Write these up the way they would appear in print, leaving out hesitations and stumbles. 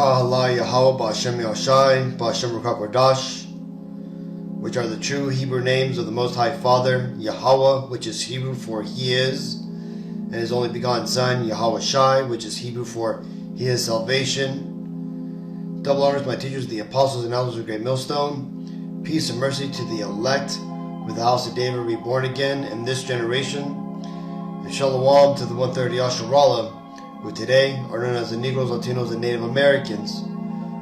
Kahala Yahweh Ba'Shem Yashayah Ba'Shem Ruach, which are the true Hebrew names of the Most High Father, Yahweh, which is Hebrew for He is, and His only begotten Son, Yahweh, which is Hebrew for He is salvation. Double honors to my teachers, the apostles and elders of Great Millstone. Peace and mercy to the elect, with the house of David reborn again in this generation. And Shalom to the 130 Yashayah, who today are known as the Negroes, Latinos, and Native Americans,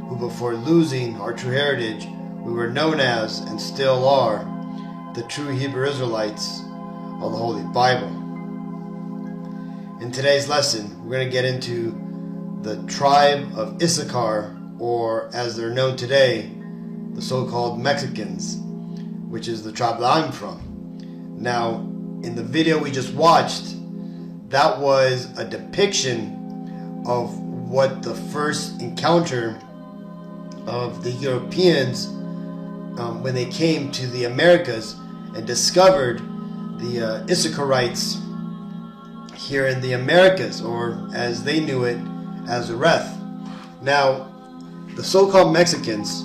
who before losing our true heritage, we were known as, and still are, the true Hebrew Israelites of the Holy Bible. In today's lesson, we're going to get into the tribe of Issachar, or as they're known today, the so-called Mexicans, which is the tribe that I'm from. Now, in the video we just watched, that was a depiction of what the first encounter of the Europeans when they came to the Americas and discovered the Issacharites here in the Americas, or as they knew it, as Areth. Now, the so-called Mexicans,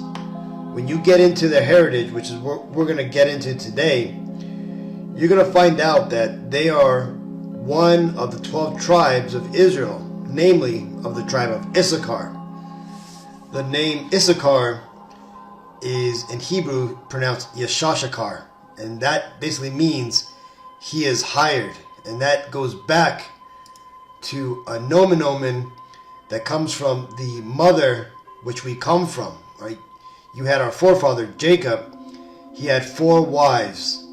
when you get into their heritage, which is what we're going to get into today, you're going to find out that they are one of the 12 tribes of Israel, namely of the tribe of Issachar. The name Issachar is in Hebrew pronounced Yashayah, and that basically means he is hired, and that goes back to a nomen omen that comes from the mother which we come from, right? You had our forefather Jacob. He had 4 wives,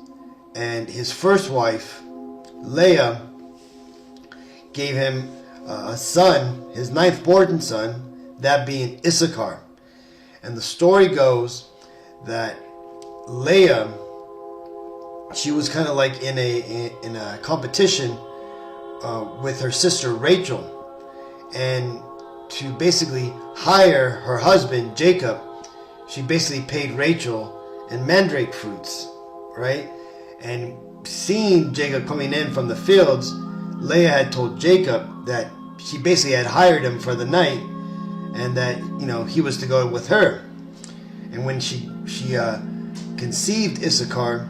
and his first wife, Leah, gave him a son, his 9th born son, that being Issachar. And the story goes that Leah, she was kind of like in a competition with her sister Rachel, and to basically hire her husband Jacob, she basically paid Rachel in mandrake fruits, right? And seeing Jacob coming in from the fields, Leah had told Jacob that she basically had hired him for the night, and that, you know, he was to go with her. And when she conceived Issachar,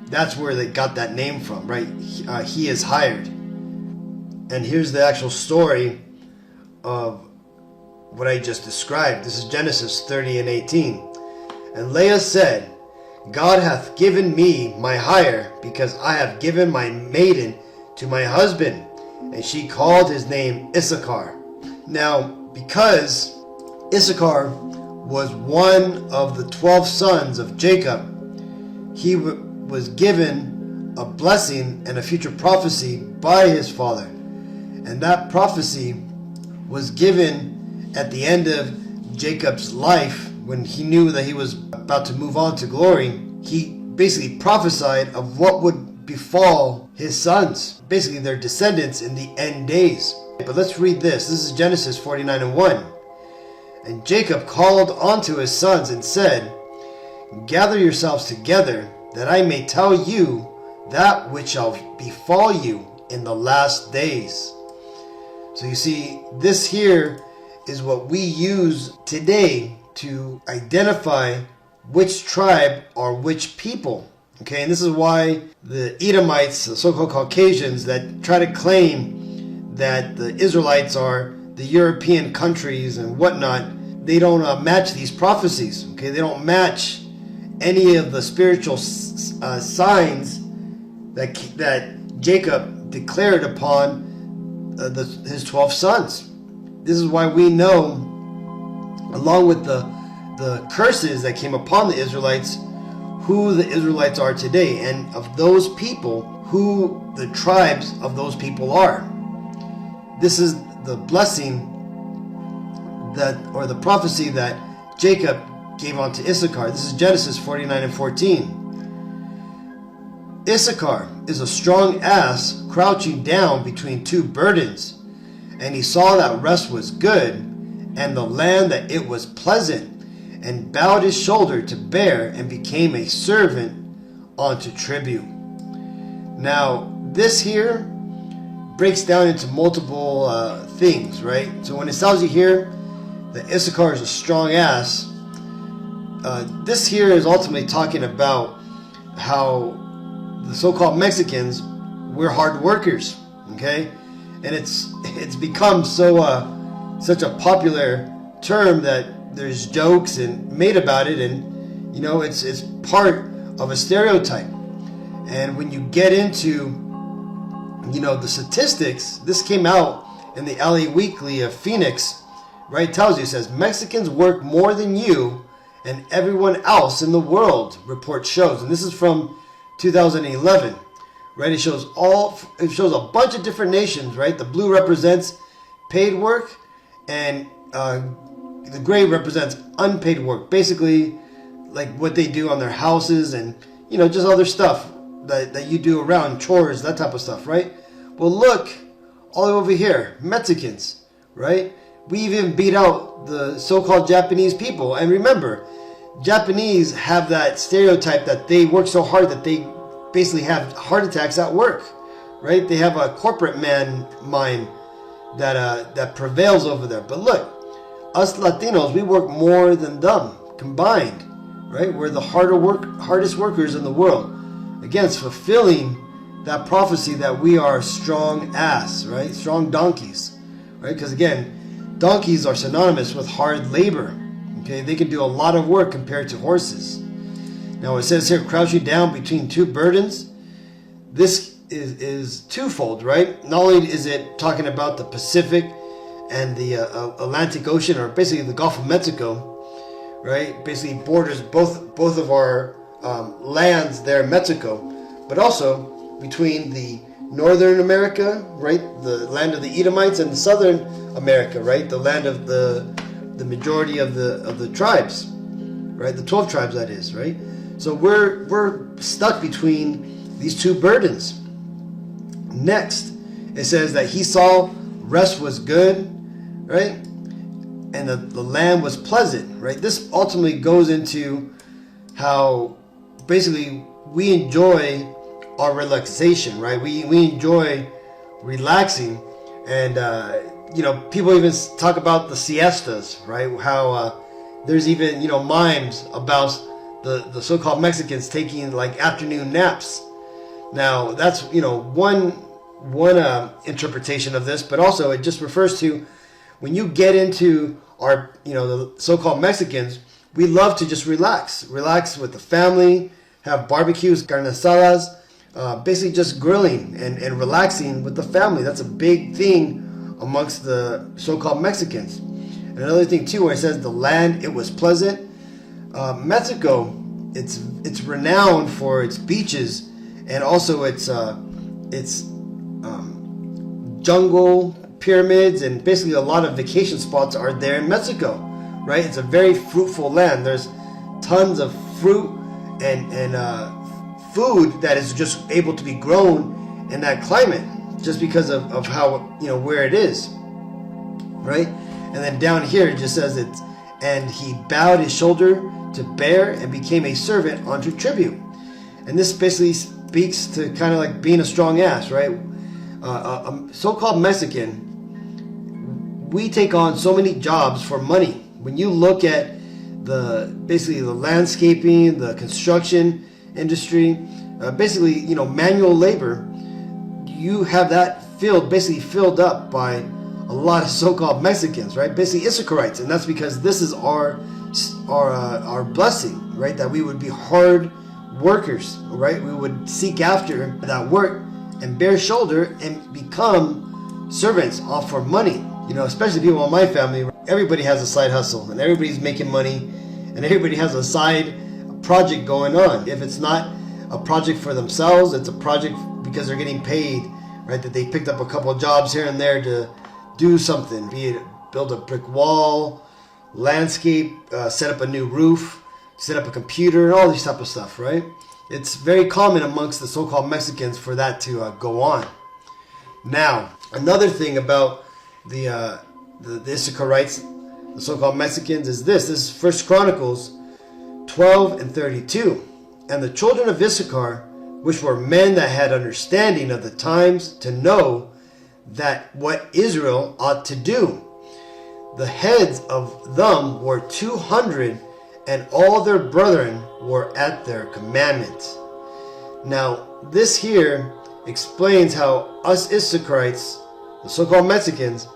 that's where they got that name from, right? He is hired. And here's the actual story of what I just described. This is Genesis 30:18. And Leah said, God hath given me my hire, because I have given my maiden to my husband. And she called his name Issachar. Now, because Issachar was one of the 12 sons of Jacob, he was given a blessing and a future prophecy by his father. And that prophecy was given at the end of Jacob's life, when he knew that he was about to move on to glory. He basically prophesied of what would befall his sons, basically their descendants in the end days. But let's read this. This is Genesis 49:1. And Jacob called unto his sons and said, Gather yourselves together, that I may tell you that which shall befall you in the last days. So you see, this here is what we use today to identify which tribe or which people. Okay, and this is why the Edomites, the so-called Caucasians that try to claim that the Israelites are the European countries and whatnot, they don't match these prophecies. Okay, they don't match any of the spiritual signs that Jacob declared upon his 12 sons. This is why we know, along with the curses that came upon the Israelites, who the Israelites are today, and of those people, who the tribes of those people are. This is the blessing that, or the prophecy that Jacob gave unto Issachar. This is Genesis 49:14. Issachar is a strong ass crouching down between 2 burdens, and he saw that rest was good, and the land that it was pleasant, and bowed his shoulder to bear, and became a servant unto tribute. Now, this here breaks down into multiple things, right? So when it tells you here that Issachar is a strong ass, this here is ultimately talking about how the so-called Mexicans, we're hard workers, okay? And it's become such a popular term that there's jokes and made about it, and it's part of a stereotype. And when you get into the statistics, this came out in the LA Weekly of Phoenix, right? It tells you, it says Mexicans work more than you and everyone else in the world, report shows. And this is from 2011, right? It shows a bunch of different nations, right? The blue represents paid work, and the gray represents unpaid work. Basically, like what they do on their houses and just other stuff that you do around, chores, that type of stuff, right? Well, look all over here, Mexicans, right? We even beat out the so-called Japanese people. And remember, Japanese have that stereotype that they work so hard that they basically have heart attacks at work, right? They have a corporate man mind that prevails over there. But look, us Latinos, we work more than them combined, right? We're the hardest workers in the world. Again, it's fulfilling that prophecy that we are strong ass, right? Strong donkeys, right? Because again, donkeys are synonymous with hard labor. Okay, they can do a lot of work compared to horses. Now it says here, crouching down between two burdens. This is twofold, right? Not only is it talking about the Pacific and the Atlantic Ocean, or basically the Gulf of Mexico, right? Basically borders both of our lands there in Mexico, but also between the Northern America, right? The land of the Edomites, and the Southern America, right? The land of the majority of the tribes, right? The 12 tribes, that is, right? So we're stuck between these two burdens. Next, it says that he saw rest was good, right? And the land was pleasant, right? This ultimately goes into how basically we enjoy our relaxation, right? We enjoy relaxing, and people even talk about the siestas, right? How there's even mimes about the so-called Mexicans taking like afternoon naps. Now that's one interpretation of this, but also it just refers to when you get into our the so-called Mexicans, we love to just relax with the family, have barbecues, carne asadas, basically just grilling and relaxing with the family. That's a big thing amongst the so-called Mexicans. And another thing too, where it says the land, it was pleasant. Mexico, it's renowned for its beaches and also its jungle, pyramids, and basically a lot of vacation spots are there in Mexico, right? It's a very fruitful land. There's tons of fruit and food that is just able to be grown in that climate just because of how where it is, right? And then down here it just says and he bowed his shoulder to bear and became a servant unto tribute. And this basically speaks to kind of like being a strong ass, right? A so-called Mexican, we take on so many jobs for money. When you look at basically the landscaping, the construction industry, basically manual labor, you have that field basically filled up by a lot of so-called Mexicans, right? Basically Issacharites, and that's because this is our blessing, right? That we would be hard workers, right? We would seek after that work and bear shoulder and become servants all for money. Especially people in my family, everybody has a side hustle and everybody's making money and everybody has a side project going on. If it's not a project for themselves, it's a project because they're getting paid, right? That they picked up a couple of jobs here and there to do something, be it build a brick wall, landscape, set up a new roof, set up a computer, and all these type of stuff, right? It's very common amongst the so-called Mexicans for that to go on. Now, another thing about the Issacharites, the so-called Mexicans, is this. This is 1 Chronicles 12:32. And the children of Issachar, which were men that had understanding of the times, to know that what Israel ought to do. The heads of them were 200, and all their brethren were at their commandment. Now, this here explains how us Issacharites, the so-called Mexicans,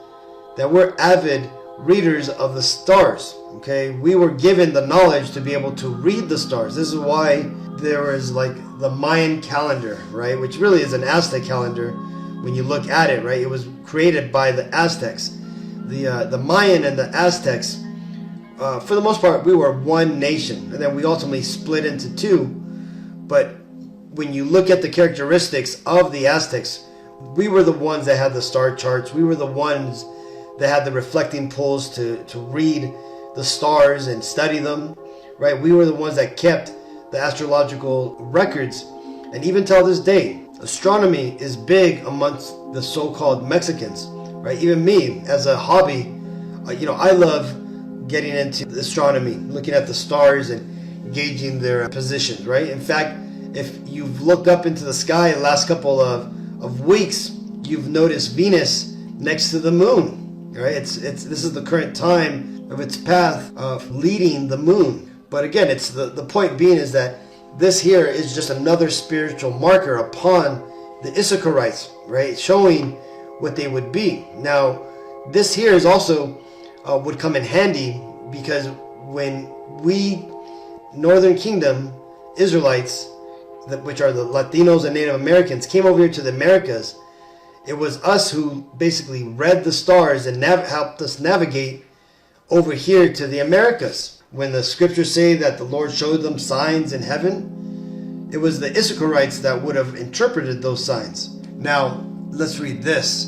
that we're avid readers of the stars. Okay, we were given the knowledge to be able to read the stars. This is why there is like the Mayan calendar, right, which really is an Aztec calendar when you look at it, right? It was created by the Aztecs. The Mayan and the Aztecs, for the most part, we were one nation, and then we ultimately split into two. But when you look at the characteristics of the Aztecs, we were the ones that had the star charts. We were the ones that had the reflecting poles to read the stars and study them, right? We were the ones that kept the astrological records. And even till this day, astronomy is big amongst the so-called Mexicans, right? Even me, as a hobby, I love getting into astronomy, looking at the stars and gauging their positions, right? In fact, if you've looked up into the sky the last couple of weeks, you've noticed Venus next to the moon, right? This is the current time of its path of leading the moon. But again, it's the point being is that this here is just another spiritual marker upon the Issacharites, right? Showing what they would be. Now, this here is also would come in handy because when we, Northern Kingdom Israelites, which are the Latinos and Native Americans, came over here to the Americas, it was us who basically read the stars and helped us navigate over here to the Americas. When the scriptures say that the Lord showed them signs in heaven, it was the Issacharites that would have interpreted those signs. Now, let's read this,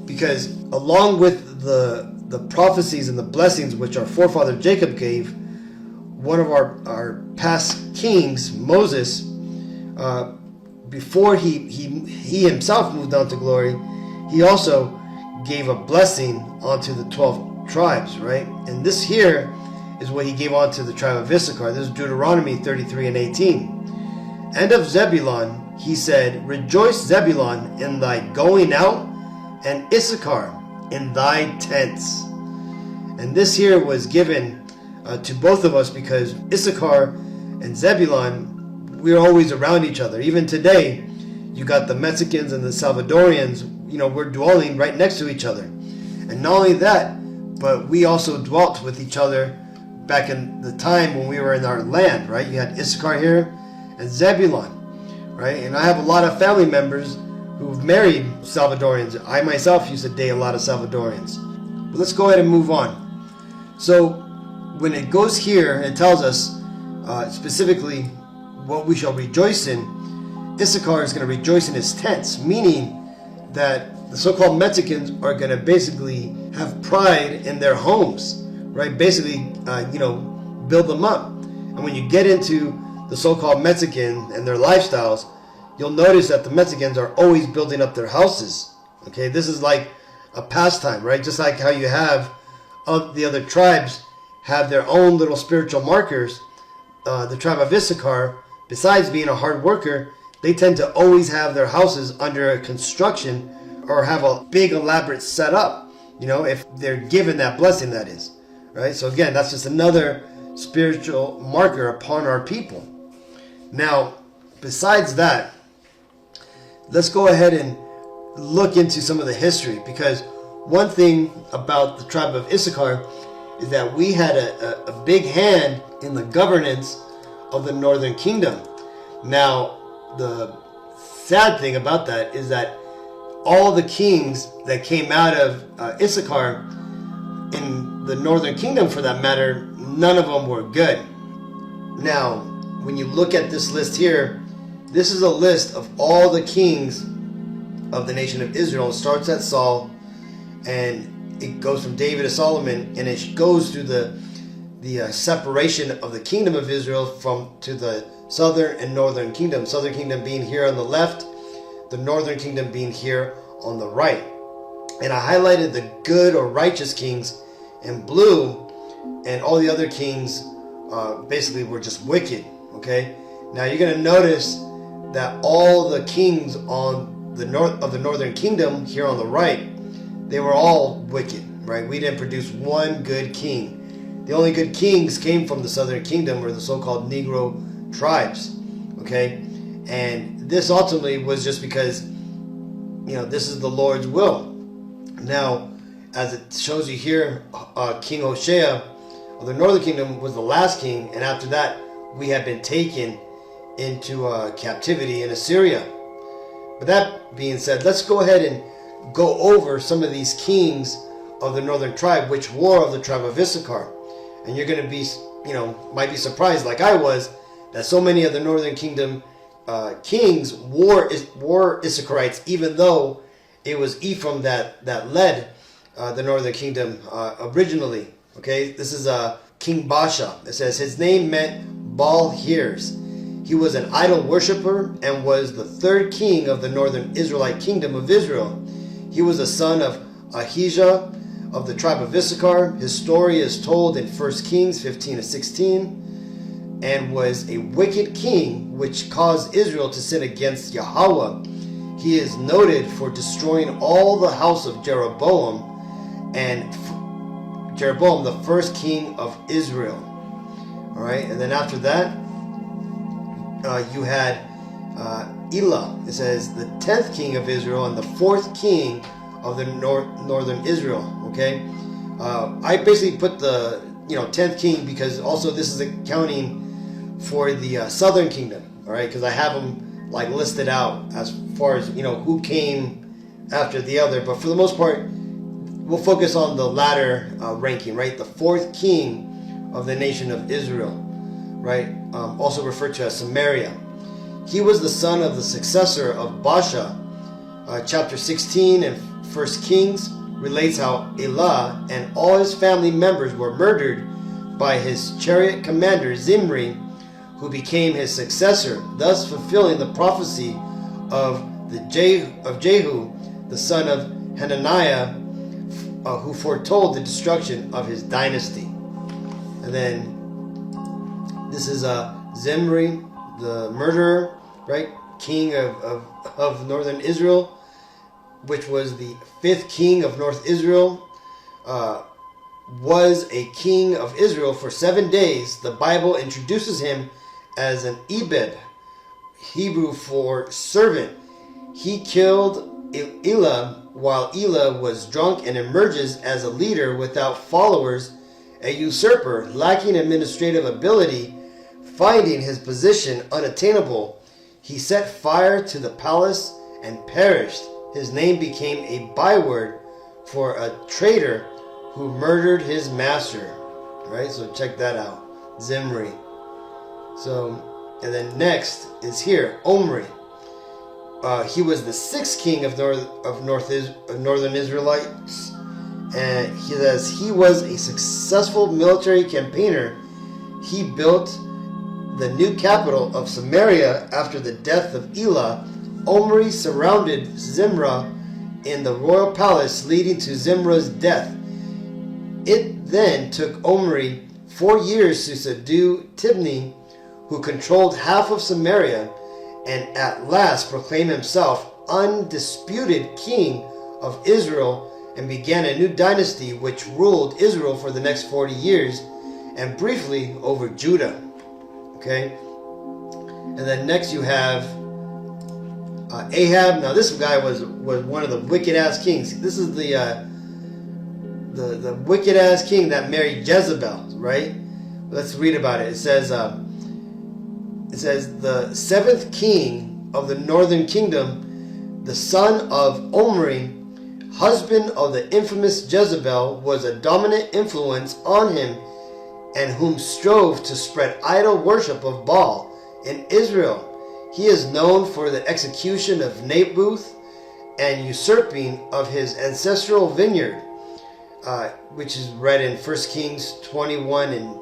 because along with the prophecies and the blessings which our forefather Jacob gave, one of our past kings, Moses, before he himself moved on to glory, he also gave a blessing onto the 12 tribes, right? And this here is what he gave onto the tribe of Issachar. This is Deuteronomy 33 and 18. And of Zebulun, he said, Rejoice, Zebulun, in thy going out, and Issachar in thy tents. And this here was given to both of us because Issachar and Zebulun, we're always around each other. Even today, you got the Mexicans and the Salvadorians, we're dwelling right next to each other. And not only that, but we also dwelt with each other back in the time when we were in our land, right? You had Issachar here and Zebulun, right? And I have a lot of family members who've married Salvadorians. I myself used to date a lot of Salvadorians. But let's go ahead and move on. So when it goes here, it tells us specifically what we shall rejoice in. Issachar is going to rejoice in his tents, meaning that the so-called Mexicans are going to basically have pride in their homes, right? Basically, build them up. And when you get into the so-called Mexican and their lifestyles, you'll notice that the Mexicans are always building up their houses. Okay, this is like a pastime, right? Just like how you have the other tribes have their own little spiritual markers. The tribe of Issachar, besides being a hard worker, they tend to always have their houses under construction or have a big elaborate setup, if they're given that blessing, that is, right? So again, that's just another spiritual marker upon our people. Now, besides that, let's go ahead and look into some of the history, because one thing about the tribe of Issachar is that we had a big hand in the governance of the Northern Kingdom. Now, the sad thing about that is that all the kings that came out of Issachar in the Northern Kingdom, for that matter, none of them were good. Now, when you look at this list here, this is a list of all the kings of the nation of Israel. It starts at Saul, and it goes from David to Solomon, and it goes through the separation of the kingdom of Israel to the southern and northern kingdom. Southern kingdom being here on the left, the northern kingdom being here on the right. And I highlighted the good or righteous kings in blue, and all the other kings basically were just wicked. Okay, now you're going to notice that all the kings on the north of the northern kingdom here on the right, they were all wicked, right? We didn't produce one good king. The only good kings came from the southern kingdom, or the so-called Negro tribes, okay? And this ultimately was just because, this is the Lord's will. Now, as it shows you here, King Hoshea of the northern kingdom was the last king, and after that, we have been taken into captivity in Assyria. But that being said, let's go ahead and go over some of these kings of the northern tribe, which were of the tribe of Issachar. And you're going to be, might be surprised, like I was, that so many of the northern kingdom kings were Issacharites, even though it was Ephraim that led the northern kingdom originally. Okay, this is King Baasha. It says his name meant Baal hears. He was an idol worshiper and was the third king of the northern Israelite kingdom of Israel. He was the son of Ahijah of the tribe of Issachar. His story is told in 1 Kings 15-16, and was a wicked king which caused Israel to sin against Yahweh. He is noted for destroying all the house of Jeroboam, and Jeroboam, the first king of Israel. All right, and then after that, you had Elah. It says the 10th king of Israel and the 4th king of the northern Israel. Okay, I basically put the 10th king because also this is accounting for the southern kingdom. All right, because I have them like listed out as far as who came after the other. But for the most part, we'll focus on the latter ranking. Right, the 4th king of the nation of Israel. Right, also referred to as Samaria. He was the son of the successor of Baasha. Chapter 16 and 1 Kings relates how Elah and all his family members were murdered by his chariot commander Zimri, who became his successor, thus fulfilling the prophecy of Jehu, the son of Hananiah, who foretold the destruction of his dynasty. And then this is Zimri, the murderer, right? King of northern Israel, which was the 5th king of North Israel, was a king of Israel for 7 days. The Bible introduces him as an Ebed, Hebrew for servant. He killed Elah while Elah was drunk and emerges as a leader without followers, a usurper, lacking administrative ability. Finding his position unattainable, he set fire to the palace and perished. His name became a byword for a traitor who murdered his master. Right, so check that out, Zimri. So, and then next is here Omri. He was the 6th king of northern Israelites, and he says he was a successful military campaigner. He built the new capital of Samaria after the death of Elah. Omri surrounded Zimra in the royal palace, leading to Zimra's death. It then took Omri 4 years to subdue Tibni, who controlled half of Samaria, and at last proclaimed himself undisputed king of Israel, and began a new dynasty which ruled Israel for the next 40 years and briefly over Judah. Okay, and then next you have Ahab. Now this guy was one of the wicked ass kings. This is the wicked ass king that married Jezebel. Right? Let's read about it. It says the 7th king of the northern kingdom, the son of Omri, husband of the infamous Jezebel, was a dominant influence on him, and whom strove to spread idol worship of Baal in Israel. He is known for the execution of Naboth and usurping of his ancestral vineyard, which is read in 1 Kings 21 and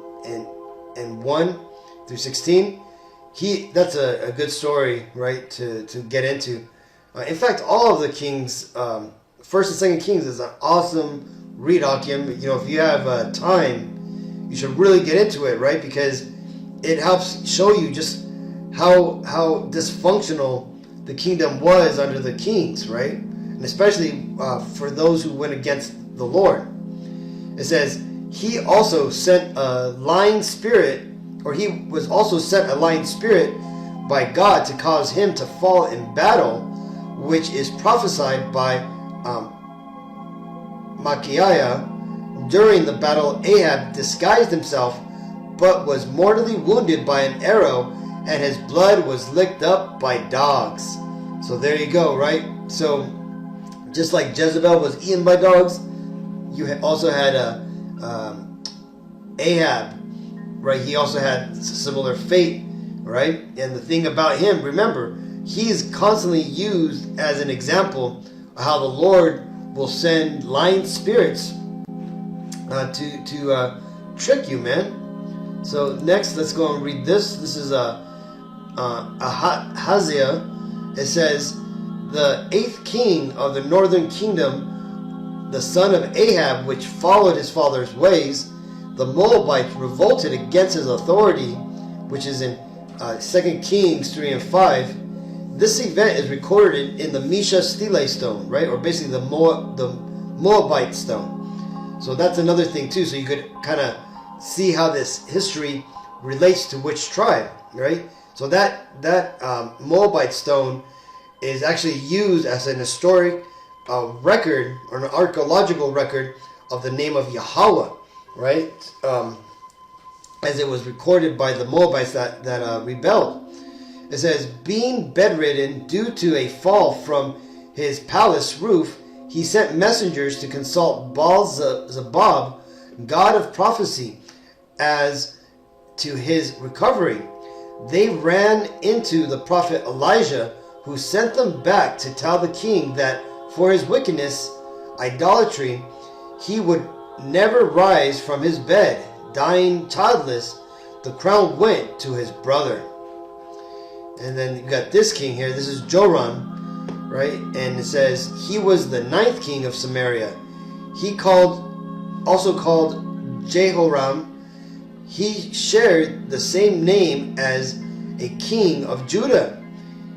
1 through 16. That's a good story, right, to get into. In fact, all of the Kings, 1st and 2nd Kings is an awesome read, Hakim. If you have time, you should really get into it, right? Because it helps show you just how dysfunctional the kingdom was under the kings, right? And especially for those who went against the Lord. It says, he also sent a lying spirit, or he was also sent a lying spirit by God to cause him to fall in battle, which is prophesied by Yashayah. During the battle, Ahab disguised himself, but was mortally wounded by an arrow, and his blood was licked up by dogs. So there you go, right? So just like Jezebel was eaten by dogs, you also had Ahab, right? He also had a similar fate, right? And the thing about him, remember, he's constantly used as an example of how the Lord will send lying spirits to trick you, man. So next, let's go and read this. This is Ahaziah. It says, the 8th king of the northern kingdom, the son of Ahab, which followed his father's ways, the Moabites revolted against his authority, which is in 2 Kings 3 and 5. This event is recorded in the Misha Stele stone, right? Or basically the Moabite stone. So that's another thing too. So you could kind of see how this history relates to which tribe, right? So that Moabite stone is actually used as an historic record, or an archaeological record of the name of Yahweh, right? As it was recorded by the Moabites that rebelled. It says, being bedridden due to a fall from his palace roof, he sent messengers to consult Baal-zebub, god of prophecy, as to his recovery. They ran into the prophet Elijah, who sent them back to tell the king that for his wickedness, idolatry, he would never rise from his bed. Dying childless, the crown went to his brother. And then you got this king here. This is Joram, right? And it says he was the 9th king of Samaria. He also called Jehoram. He shared the same name as a king of Judah.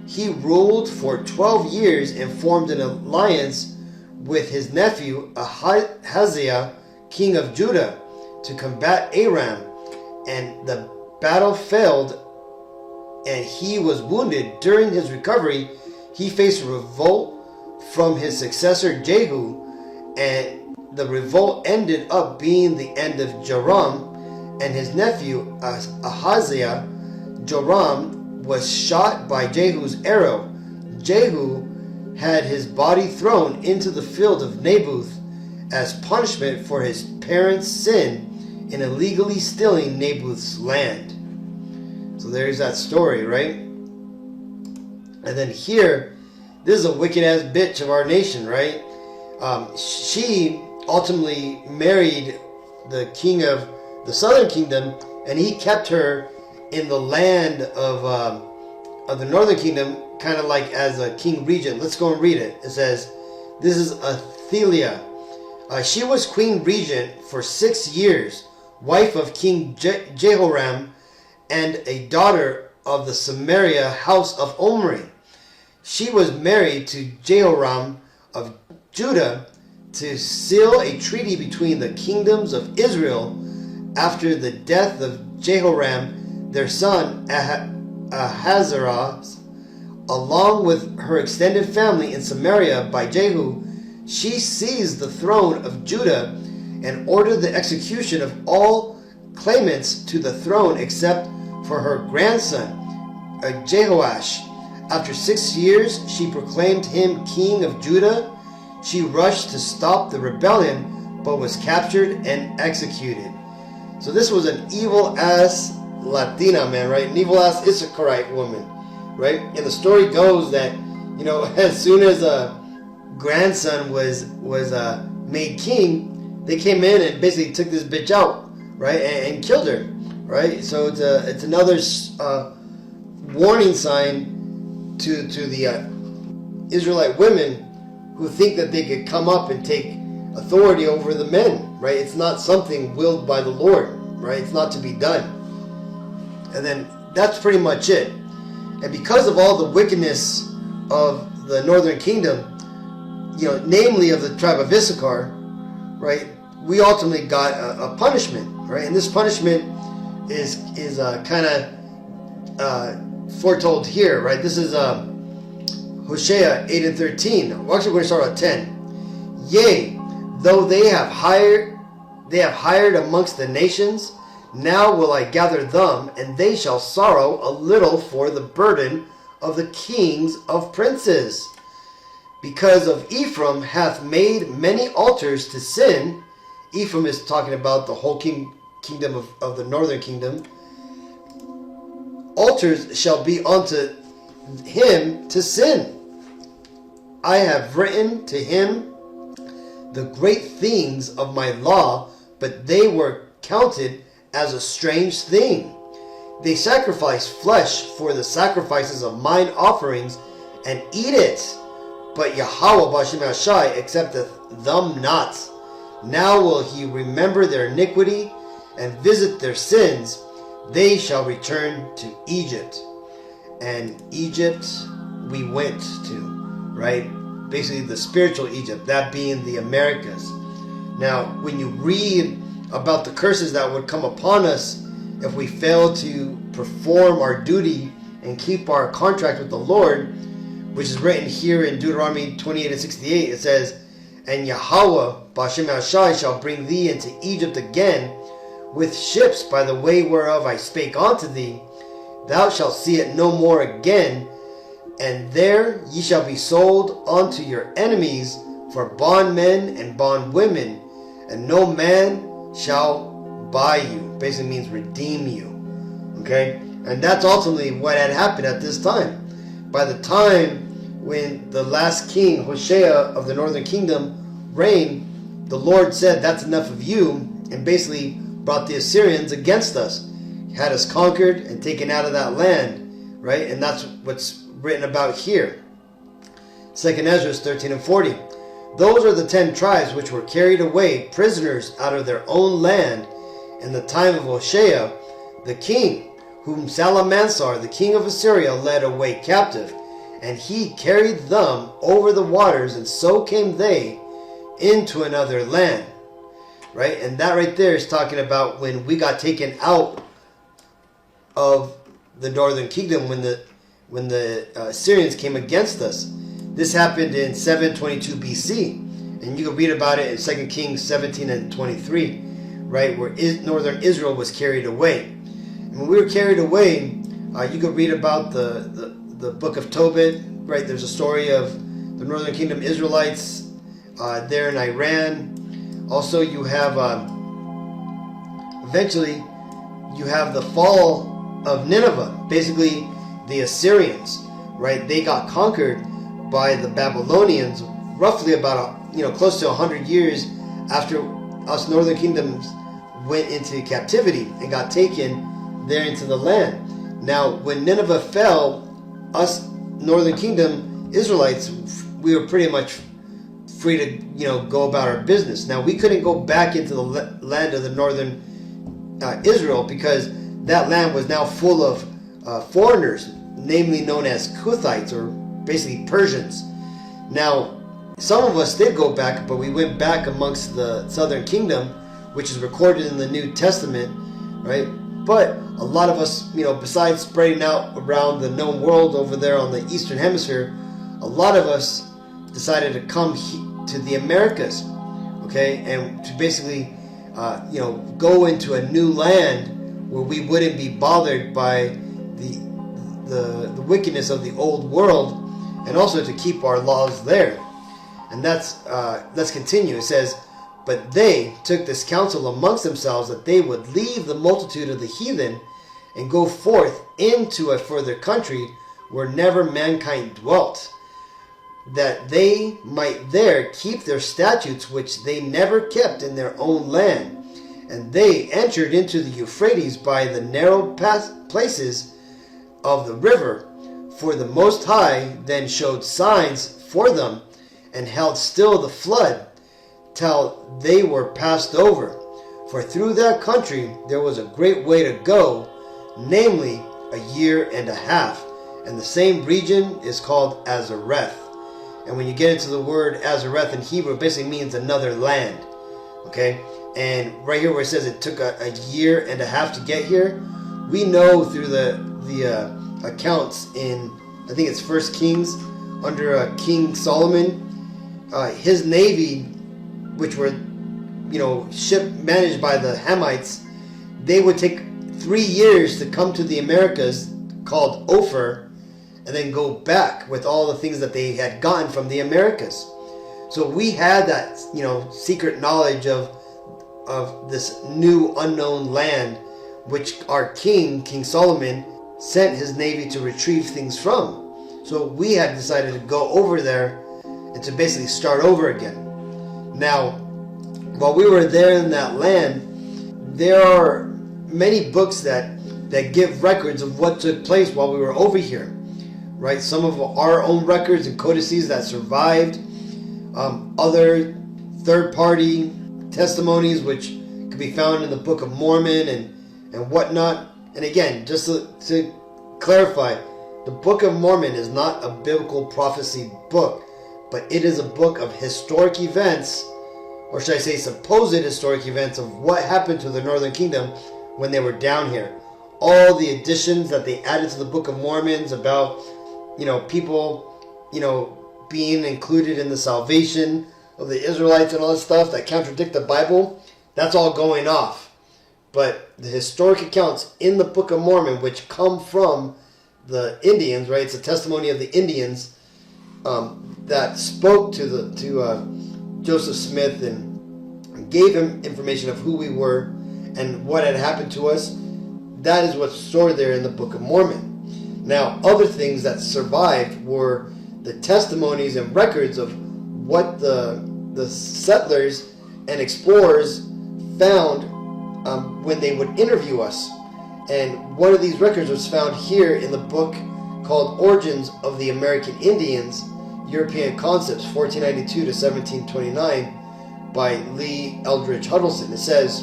He ruled for 12 years and formed an alliance with his nephew Ahaziah, king of Judah, to combat Aram. And the battle failed, and he was wounded. During his recovery, he faced revolt from his successor Jehu, and the revolt ended up being the end of Joram and his nephew Ahaziah. Joram was shot by Jehu's arrow. Jehu had his body thrown into the field of Naboth as punishment for his parents' sin in illegally stealing Naboth's land. So there's that story, right? And then here, this is a wicked ass bitch of our nation, right? She ultimately married the king of the southern kingdom, and he kept her in the land of the northern kingdom, kind of like as a king regent. Let's go and read it. It says, this is Athaliah. She was queen regent for 6 years, wife of King Jehoram, and a daughter of the Samaria house of Omri. She was married to Jehoram of Judah to seal a treaty between the kingdoms of Israel after the death of Jehoram, their son Ahasuerus, along with her extended family in Samaria by Jehu. She seized the throne of Judah and ordered the execution of all claimants to the throne except for her grandson Jehoash. After 6 years, she proclaimed him king of Judah. She rushed to stop the rebellion, but was captured and executed. So this was an evil-ass Latina, man, right? An evil-ass Issacharite woman, right? And the story goes that, you know, as soon as a grandson was made king, they came in and basically took this bitch out, right? And killed her, right? So it's another warning sign to the Israelite women who think that they could come up and take authority over the men, right? It's not something willed by the Lord, right? It's not to be done. And then that's pretty much it. And because of all the wickedness of the northern kingdom, you know, namely of the tribe of Issachar, right? we ultimately got a punishment, right? And this punishment is kind of foretold here, right? This is Hosea 8 and 13. Well, actually, we're going to start at 10. Yea, though they have hired amongst the nations, now will I gather them, and they shall sorrow a little for the burden of the kings of princes. Because of Ephraim hath made many altars to sin. Ephraim is talking about the whole kingdom of the northern kingdom. Altars shall be unto him to sin. I have written to him the great things of my law, but they were counted as a strange thing. They sacrifice flesh for the sacrifices of mine offerings, and eat it. But Yahweh B'Shem Yashayah accepteth them not. Now will he remember their iniquity, and visit their sins. They shall return to Egypt. And Egypt we went to, right? Basically the spiritual Egypt, that being the Americas. Now, when you read about the curses that would come upon us if we fail to perform our duty and keep our contract with the Lord, which is written here in Deuteronomy 28 and 68, it says, And Yahweh B'Shem Yashai shall bring thee into Egypt again with ships by the way whereof I spake unto thee. Thou shalt see it no more again, and there ye shall be sold unto your enemies for bondmen and bondwomen, and no man shall buy you. Basically means redeem you. Okay? And that's ultimately what had happened at this time. By the time when the last king, Hosea of the northern kingdom, reigned, the Lord said, that's enough of you, and basically brought the Assyrians against us. He had us conquered and taken out of that land, right? And that's what's written about here. 2nd Ezra 13 and 40. Those are the 10 tribes which were carried away prisoners out of their own land in the time of Hosea, the king, whom Salamansar, the king of Assyria, led away captive. And he carried them over the waters, and so came they into another land. Right? And that right there is talking about when we got taken out of the northern kingdom, when the Assyrians came against us. This happened in 722 BC. And you can read about it in 2 Kings 17 and 23, right? Where northern Israel was carried away. And when we were carried away, you could read about the book of Tobit, right? There's a story of the northern kingdom Israelites there in Iran. Also, you have eventually you have the fall of Nineveh. Basically, the Assyrians, right? They got conquered by the Babylonians, roughly about close to 100 years after us northern kingdoms went into captivity and got taken there into the land. Now, when Nineveh fell, us northern kingdom Israelites, we were pretty much free to go about our business. Now, we couldn't go back into the land of the northern Israel, because that land was now full of foreigners, namely known as Kuthites, or basically Persians. Now, some of us did go back, but we went back amongst the southern kingdom, which is recorded in the New Testament, right? But a lot of us, besides spreading out around the known world over there on the eastern hemisphere, a lot of us decided to come to the Americas, okay, and to basically, go into a new land where we wouldn't be bothered by the wickedness of the old world, and also to keep our laws there. And let's continue. It says, But they took this counsel amongst themselves, that they would leave the multitude of the heathen and go forth into a further country where never mankind dwelt, that they might there keep their statutes which they never kept in their own land. And they entered into the Euphrates by the narrow places of the river. For the Most High then showed signs for them, and held still the flood, till they were passed over. For through that country there was a great way to go, namely 1.5 years, and the same region is called Azareth. And when you get into the word Azareth in Hebrew, it basically means another land. Okay, and right here where it says it took a year and a half to get here, we know through the accounts in, I think it's First Kings, under King Solomon, his navy, which were, ship managed by the Hamites, they would take 3 years to come to the Americas, called Ophir, and then go back with all the things that they had gotten from the Americas. So we had that, secret knowledge of this new unknown land, which our King Solomon, sent his navy to retrieve things from. So we had decided to go over there and to basically start over again. Now, while we were there in that land, there are many books that give records of what took place while we were over here, right? Some of our own records and codices that survived, other third-party testimonies which could be found in the Book of Mormon and whatnot. And again, just to clarify, the Book of Mormon is not a biblical prophecy book, but it is a book of historic events, or should I say supposed historic events, of what happened to the Northern Kingdom when they were down here. All the additions that they added to the Book of Mormons about, people, being included in the salvation of the Israelites and all this stuff that contradict the Bible, that's all going off. But the historic accounts in the Book of Mormon, which come from the Indians, right? It's a testimony of the Indians that spoke to Joseph Smith and gave him information of who we were and what had happened to us. That is what's stored there in the Book of Mormon. Now, other things that survived were the testimonies and records of what the settlers and explorers found when they would interview us. And one of these records was found here in the book called Origins of the American Indians, European Concepts, 1492 to 1729, by Lee Eldridge Huddleston. It says,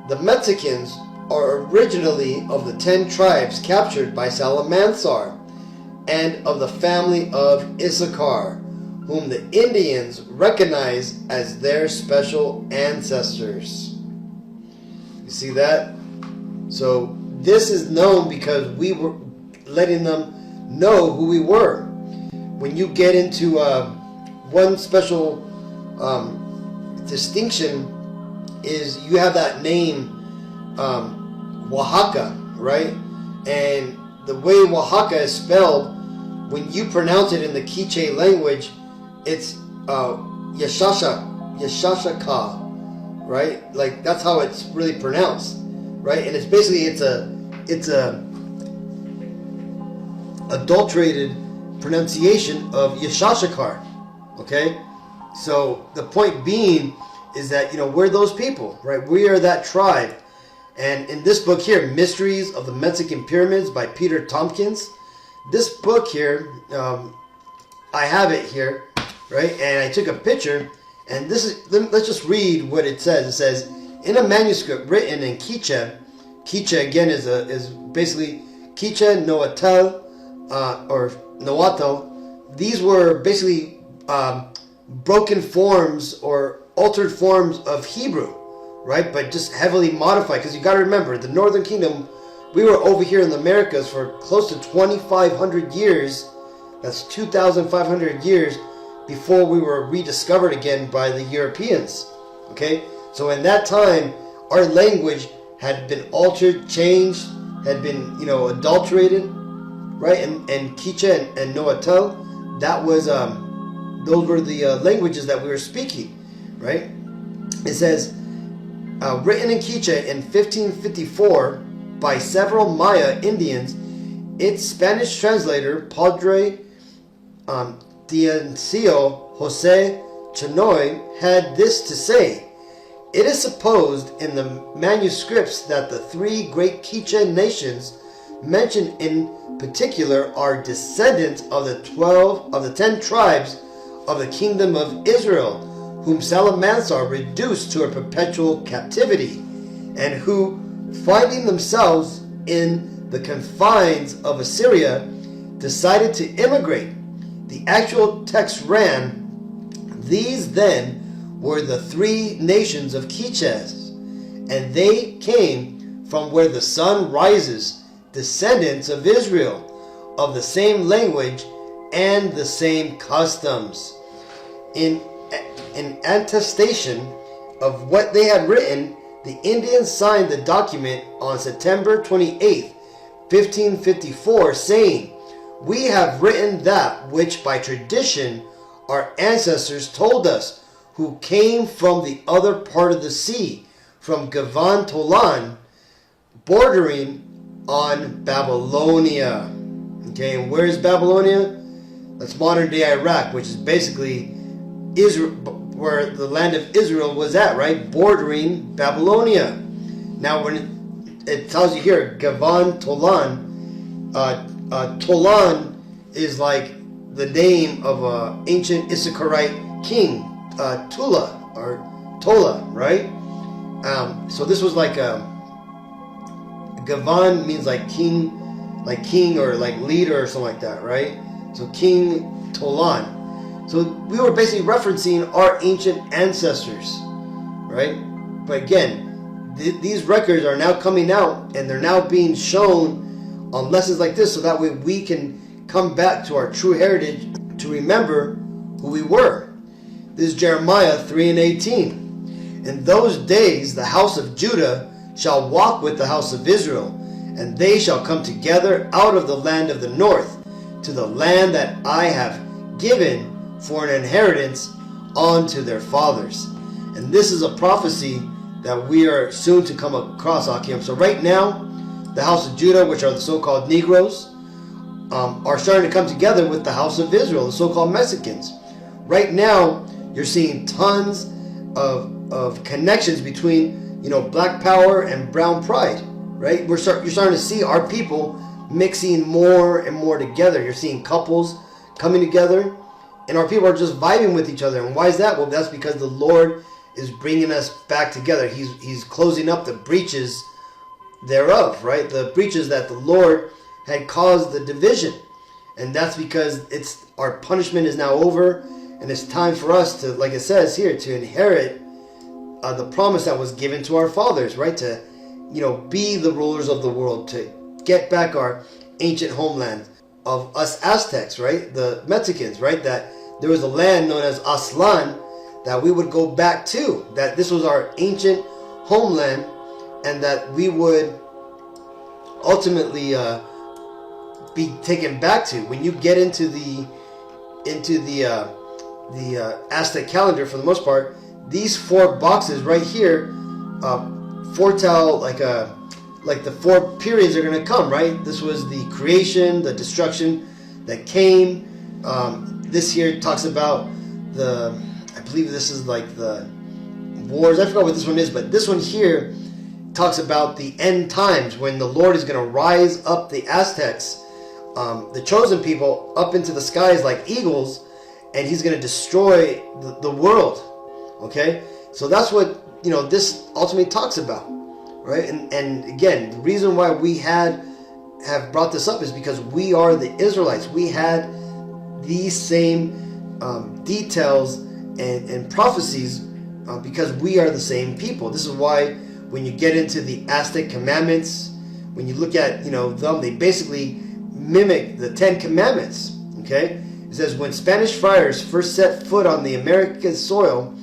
the Mexicans are originally of the 10 tribes captured by Salamansar, and of the family of Issachar, whom the Indians recognize as their special ancestors. You see that? So this is known because we were letting them know who we were. When you get into one special distinction is you have that name Oaxaca, right? And the way Oaxaca is spelled, when you pronounce it in the Quiche language, it's Yashayah, right? Like that's how it's really pronounced, right? And it's basically it's a adulterated pronunciation of Yashashakar. Okay, so the point being is that we're those people, right? We are that tribe. And in this book here, Mysteries of the Mexican Pyramids by Peter Tompkins, this book here, I have it here, right? And I took a picture, and let's just read what it says. It says, in a manuscript written in Quiche again is basically Quiche Nahuatl, or Nahuatl. These were basically broken forms or altered forms of Hebrew, right? But just heavily modified, because you got to remember, the Northern Kingdom, we were over here in the Americas for close to 2,500 years. That's 2,500 years before we were rediscovered again by the Europeans. Okay, so in that time, our language had been altered, changed, had been adulterated, right? And Quiche and Nahuatl, that was those were the languages that we were speaking, right? It says, written in Quiche in 1554 by several Maya Indians, its Spanish translator, Padre Dionisio Jose Chanoy, had this to say: it is supposed in the manuscripts that the 3 great Quiche nations mentioned in particular are descendants of the 10 tribes of the kingdom of Israel, whom Salamansar reduced to a perpetual captivity, and who, finding themselves in the confines of Assyria, decided to immigrate. The actual text ran, these then were the 3 nations of Keches, and they came from where the sun rises, descendants of Israel, of the same language and the same customs. In attestation of what they had written, the Indians signed the document on September 28th, 1554, saying, "We have written that which by tradition our ancestors told us, who came from the other part of the sea, from Gavan Tolan, bordering on Babylonia." Okay, and where is Babylonia? That's modern day Iraq, which is basically Israel, where the land of Israel was at, right? Bordering Babylonia. Now, when it tells you here, Gavan Tolan, Tolan is like the name of an ancient Issacharite king, Tola, right? So this was like Gavan means like king or like leader or something like that, right? So King Tolan. So we were basically referencing our ancient ancestors, right? But again, these records are now coming out, and they're now being shown on lessons like this, so that way we can come back to our true heritage to remember who we were. This is Jeremiah 3:18. "In those days the house of Judah shall walk with the house of Israel, and they shall come together out of the land of the north, to the land that I have given for an inheritance unto their fathers." And this is a prophecy that we are soon to come across, Akim. So right now, the house of Judah, which are the so-called Negroes, are starting to come together with the house of Israel, the so-called Mexicans. Right now, you're seeing tons of connections between, black power and brown pride, right? You're starting to see our people mixing more and more together. You're seeing couples coming together, and our people are just vibing with each other. And why is that? Well, that's because the Lord is bringing us back together. He's closing up the breaches thereof, right? The breaches that the Lord had caused the division. And that's because our punishment is now over, and it's time for us to, like it says here, to inherit the promise that was given to our fathers, right? To, be the rulers of the world, to get back our ancient homeland of us Aztecs, right? The Mexicans, right? That there was a land known as Aztlan that we would go back to, that this was our ancient homeland, and that we would ultimately be taken back to. When you get into the Aztec calendar, for the most part, these 4 boxes right here foretell like the 4 periods are going to come, right? This was the creation, the destruction that came. This here talks about I believe this is like the wars. I forgot what this one is, but this one here talks about the end times, when the Lord is going to rise up the Aztecs, the chosen people, up into the skies like eagles, and he's going to destroy the world. Okay, so that's what this ultimately talks about, right? And again, the reason why we have brought this up is because we are the Israelites. We had these same details and prophecies because we are the same people. This is why when you get into the Aztec commandments, when you look at them, they basically mimic the 10 commandments. Okay, it says, when Spanish friars first set foot on the American soil,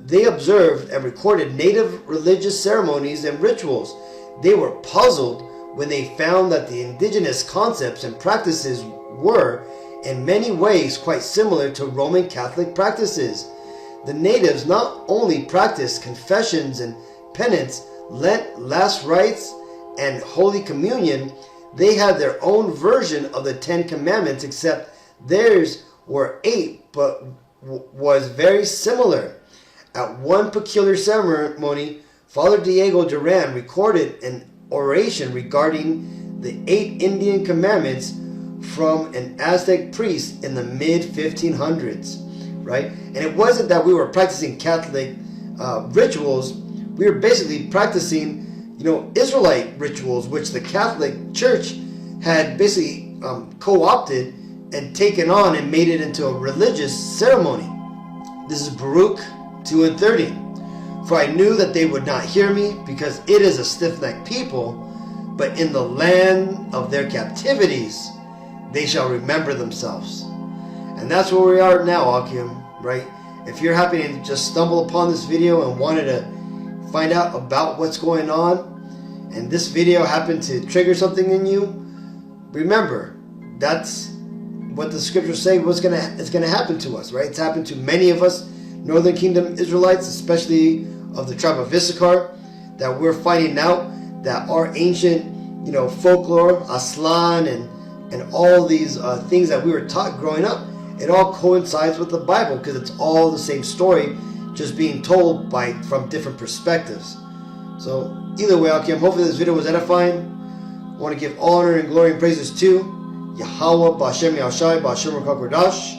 they observed and recorded native religious ceremonies and rituals. They were puzzled when they found that the indigenous concepts and practices were, in many ways, quite similar to Roman Catholic practices. The natives not only practiced confessions and penance, Lent, last rites, and Holy Communion, they had their own version of the 10 Commandments, except theirs were 8, but was very similar. At one peculiar ceremony, Father Diego Duran recorded an oration regarding the 8 Indian commandments from an Aztec priest in the mid-1500s, right? And it wasn't that we were practicing Catholic rituals. We were basically practicing, Israelite rituals, which the Catholic Church had basically co-opted and taken on and made it into a religious ceremony. This is Baruch 2 and 30. For I knew that they would not hear me, because it is a stiff-necked people, but in the land of their captivities they shall remember themselves. And that's where we are now, Akim, right? If you're happy to just stumble upon this video and wanted to find out about what's going on, and this video happened to trigger something in you, remember, that's what the scriptures say is going to happen to us, right? It's happened to many of us, Northern Kingdom Israelites, especially of the tribe of Issachar, that we're finding out that our ancient, folklore, Aslan, and all these things that we were taught growing up, it all coincides with the Bible, because it's all the same story, just being told from different perspectives. So either way, Akim, hopefully this video was edifying. I want to give honor and glory and praises to Yahweh, Ba'Shem Yashayah, Ba'Shem Rakakwadash.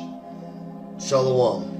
Shalom.